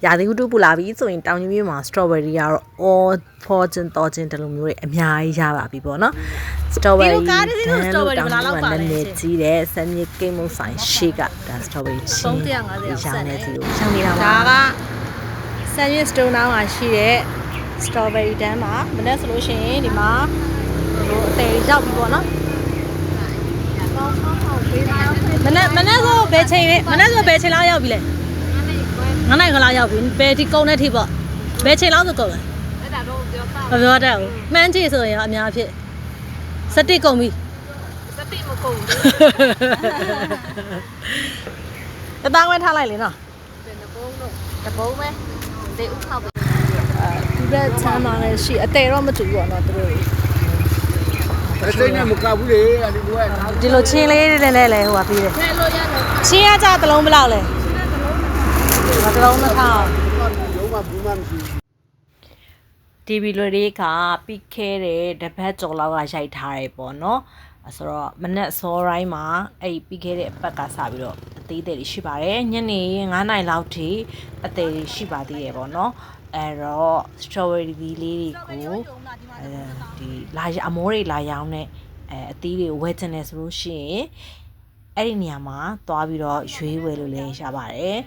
ရာသီဥတုပူလာပြီဆိုရင်တောင်ကြီးမြို့မှာ strawberry ကတော့ all fortune တော်ချင်းတလူမျိုးတွေအများကြီးရပါပြီပေါ့နော် strawberry တောင်ကြီးမှာလည်းကြီးတယ်စမ်းမြေကိတ်မုတ်ဆိုင်ရှေ့ကဒါ strawberry ချင်းရောင်းနေစီလို့ရှောင်းနေတာပါဒါကစမ်းမြေ stone နားမှာရှိတဲ့ strawberry တန်းမှာမနေ့ဆိုလို့ရှိရင်ဒီမှာဟိုအသေးရောက်ပြီပေါ့နော်မနေ့ဆိုဘယ်ချိန်လဲမနေ့ဆိုဘယ်ချိန်လောက်ရောက်ပြီလဲ9နိုင်ခလောက်ရောက်ပြီဘယ်ဒီကုန်းတဲ့ထိပေါ့ဘယ်ချိန်လောက်ဆိုကုန်လဲအဲ့ဒါတော့ပြောတတ်ဘူးမှန်းကြည့်ဆိုရင်အများအဖြစ်17ကုန်ပြီ17မကုန်ဘူးတသားဝဲထားလိုက်လေနော်တပုံးပဲဒေဥခောက်ပဲဒီဘက်ချမ်းသာလည်းရှိအသေးတော့မတူဘူးပေါ့နော်သူတို့အဲ့စိတ်နဲ့မကဘူးလေအဲ့ဒီကွာဒီလိုချင်းလေးနဲ့လည်းဟိုပါပြီးတယ်ချင်းရကြသလုံးဘယ်လောက်လဲသလုံးနှစ်ထောင်လုံးဝဘူးမှမရှိတီဗီလိုတွေကပြီးခဲတဲ့တပတ်ကျော်လောက်ကရိုက်ထားတယ်ပေါ့နော်ဆိုတော့မနက်စောတိုင်းမှာအဲ့ပြီးခဲတဲ့အပတ်ကစပြီးတော့အသေးသေးလေးရှိပါတယ်ညနေ9နိုင်လောက်ထိအသေးလေးရှိပါသေးတယ်ပေါ့နော်အဲ့တော့ strawberry လေးတွေကိုဒီလာအမိုးတွေလာရောင်းတဲ့အသီးတွေဝယ်ချင်တယ်ဆိုလို့ရှိရင်အဲ့ဒီနေရာမှာသွားပြီးတော့ရွေးဝယ်လို့လည်းရပါတယ်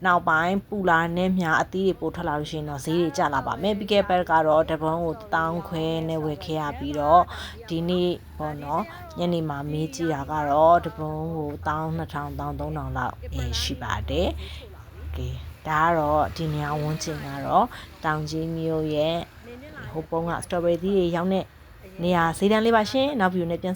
နောက်ပိုင်းပူလာနဲ့မြာအသီးတွေပို့ထွက်လာလို့ရှိရင်တော့ဈေးတွေကျလာပါမယ်ပြီးခဲ့ပတ်ကတော့တပုံးကို1000ခွဲနဲ့ဝယ်ခဲ့ရပြီးတော့ဒီနေ့ပေါ့နော်ညနေမှာမေးကြည့်တာကတော့တပုံးကို12000 13000လောက်ရှိပါတယ်ကဲဒါကတော့ဒီနေရာဝန်းကျင်ကတော့တောင်ကြီးမြို့ရဲ့ဟိုပုံးက strawberry တွေရောင်းတဲ့နေရာဈေးတန်းလေးပါရှင်နောက်ဗီဒီယိုနဲ့ပြန်